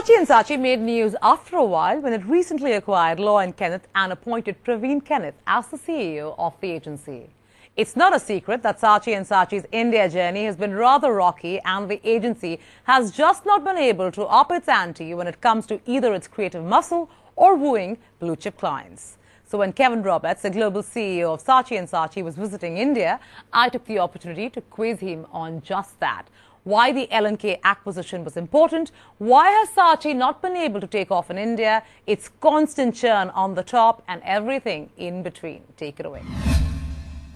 Saatchi & Saatchi made news after a while when it recently acquired Law & Kenneth and appointed PRAVEEN Kenneth as the CEO of the agency. It's not a secret that Saatchi & Saatchi's India journey has been rather rocky, and the agency has just not been able to up its ante when it comes to either its creative muscle or wooing blue-chip clients. So when Kevin Roberts, the global CEO of Saatchi & Saatchi, was visiting India, I took the opportunity to quiz him on just that. Why the L&K acquisition was important, why has Saatchi not been able to take off in India, its constant churn on the top, and everything in between. Take it away.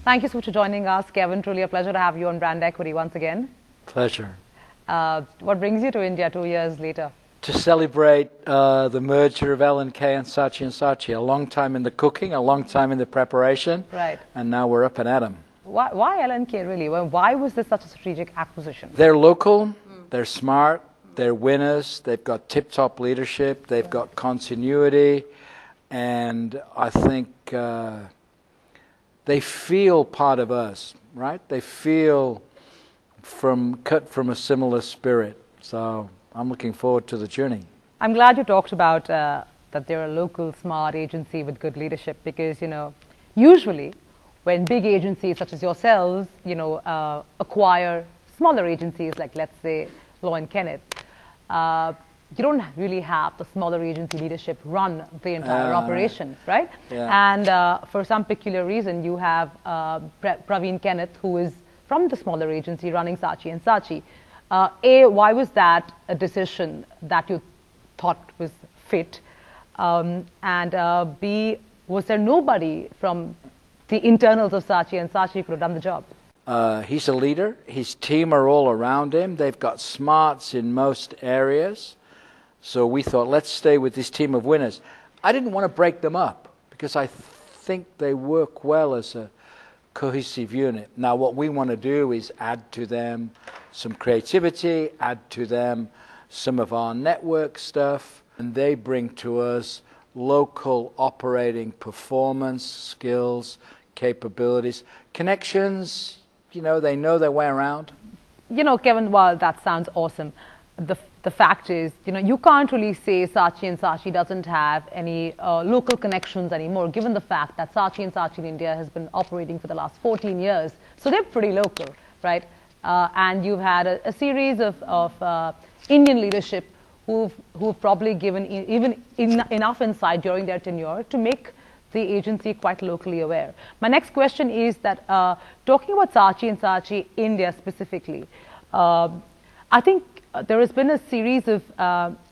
Thank you so much for joining us, Kevin. Truly a pleasure to have you on Brand Equity once again. Pleasure. What brings you to India 2 years later? To celebrate the merger of L&K and Saatchi & Saatchi. A long time in the cooking, a long time in the preparation. Right. And now we're up and at 'em. Why L&K really? Why was this such a strategic acquisition? They're local, they're smart, they're winners, they've got tip-top leadership, they've got continuity, and I think they feel part of us, right? They feel cut from a similar spirit. So I'm looking forward to the journey. I'm glad you talked about that they're a local, smart agency with good leadership, because, usually when big agencies such as yourselves, acquire smaller agencies like, let's say, Law & Kenneth, you don't really have the smaller agency leadership run the entire operation, right? Yeah. And for some peculiar reason, you have PRAVEEN Kenneth, who is from the smaller agency running Saatchi & Saatchi. A, why was that a decision that you thought was fit? And B, was there nobody from the internals of Saatchi & Saatchi who could have done the job? He's a leader. His team are all around him. They've got smarts in most areas. So we thought, let's stay with this team of winners. I didn't want to break them up because I think they work well as a cohesive unit. Now, what we want to do is add to them some creativity, add to them some of our network stuff, and they bring to us local operating performance, skills, capabilities, connections. They know their way around. Kevin, while that sounds awesome, the fact is, you can't really say Saatchi & Saatchi doesn't have any local connections anymore, given the fact that Saatchi & Saatchi in India has been operating for the last 14 years. So they're pretty local, right? And you've had a series of Indian leadership who've probably given enough insight during their tenure to make the agency quite locally aware. My next question is that, talking about Saatchi & Saatchi India specifically, I think there has been a series of,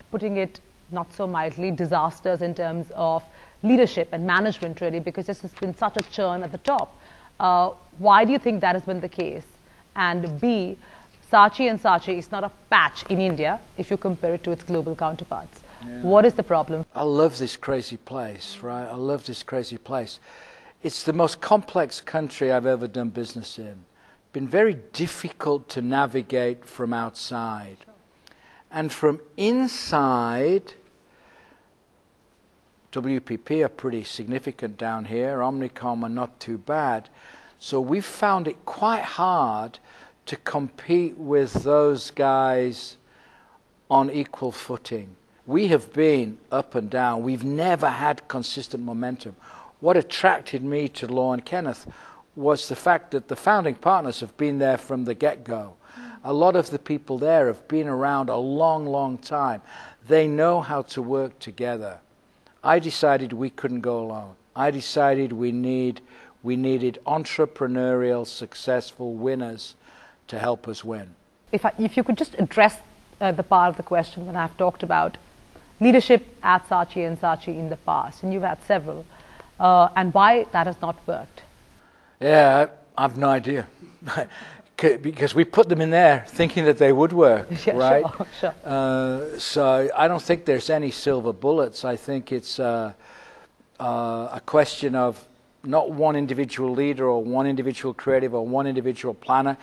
putting it not so mildly, disasters in terms of leadership and management, really, because this has been such a churn at the top. Why do you think that has been the case? And B, Saatchi & Saatchi is not a patch in India if you compare it to its global counterparts. Yeah. What is the problem? I love this crazy place, right? I love this crazy place. It's the most complex country I've ever done business in. Been very difficult to navigate from outside. And from inside, WPP are pretty significant down here. Omnicom are not too bad. So we've found it quite hard to compete with those guys on equal footing. We have been up and down. We've never had consistent momentum. What attracted me to Law & Kenneth was the fact that the founding partners have been there from the get-go. A lot of the people there have been around a long, long time. They know how to work together. I decided we couldn't go alone. I decided we needed entrepreneurial, successful winners to help us win. If you could just address the part of the question that I've talked about, leadership at Saatchi & Saatchi in the past, and you've had several, and why that has not worked. Yeah, I have no idea. Because we put them in there thinking that they would work, yeah, right? Sure. So I don't think there's any silver bullets. I think it's a question of not one individual leader or one individual creative or one individual planner.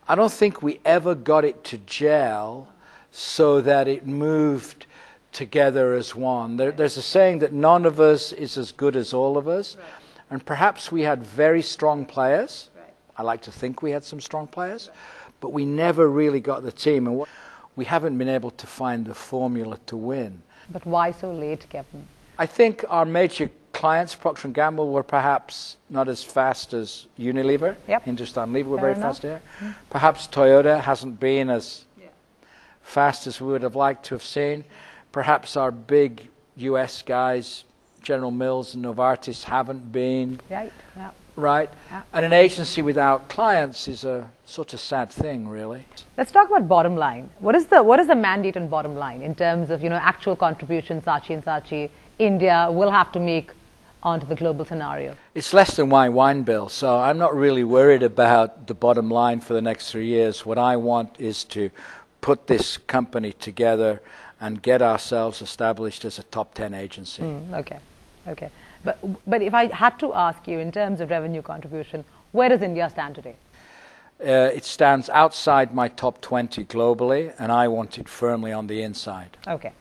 I don't think we ever got it to gel so that it moved together as one. There's a saying that none of us is as good as all of us. Right. And perhaps we had very strong players. Right. I like to think we had some strong players, but we never really got the team. And we haven't been able to find the formula to win. But why so late, Kevin? I think our major clients, Procter & Gamble, were perhaps not as fast as Unilever. Yep. Hindustan Lever were Fair very enough. fast here. Perhaps Toyota hasn't been as fast as we would have liked to have seen. Perhaps our big US guys, General Mills and Novartis, haven't been. Right. Yeah. Right? Yeah. And an agency without clients is a sort of sad thing, really. Let's talk about bottom line. What is the mandate and bottom line in terms of, actual contributions Saatchi and Saatchi India will have to make onto the global scenario? It's less than my wine bill, so I'm not really worried about the bottom line for the next 3 years. What I want is to put this company together and get ourselves established as a top 10 agency. Okay. But if I had to ask you in terms of revenue contribution, where does India stand today? It stands outside my top 20 globally, and I want it firmly on the inside. Okay,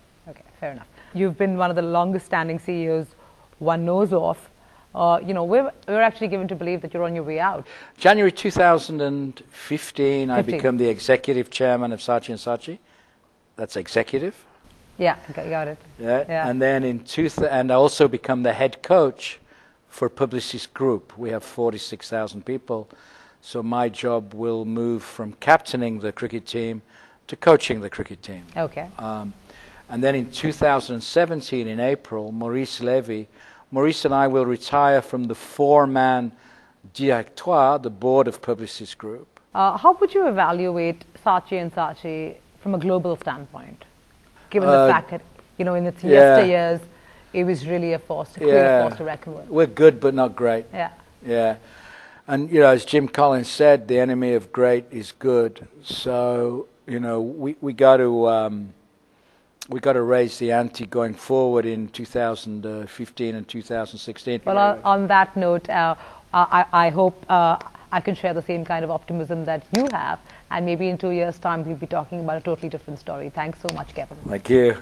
fair enough. You've been one of the longest standing CEOs one knows of. We're actually given to believe that you're on your way out. January 2015, I become the executive chairman of Saatchi & Saatchi. That's executive. Yeah, okay, got it. Yeah. And then and I also become the head coach for Publicis Group. We have 46,000 people. So my job will move from captaining the cricket team to coaching the cricket team. Okay. And then in 2017, in April, Maurice and I will retire from the four-man directoire, the board of Publicis Group. How would you evaluate Saatchi and Saatchi from a global standpoint, given the fact that, in its yesteryears, it was really a force to create a force to reckon with? We're good, but not great. Yeah. And, as Jim Collins said, the enemy of great is good. So, we got to raise the ante going forward in 2015 and 2016. Well, on that note, I hope I can share the same kind of optimism that you have, and maybe in 2 years' time we'll be talking about a totally different story. Thanks so much, Kevin. Thank you.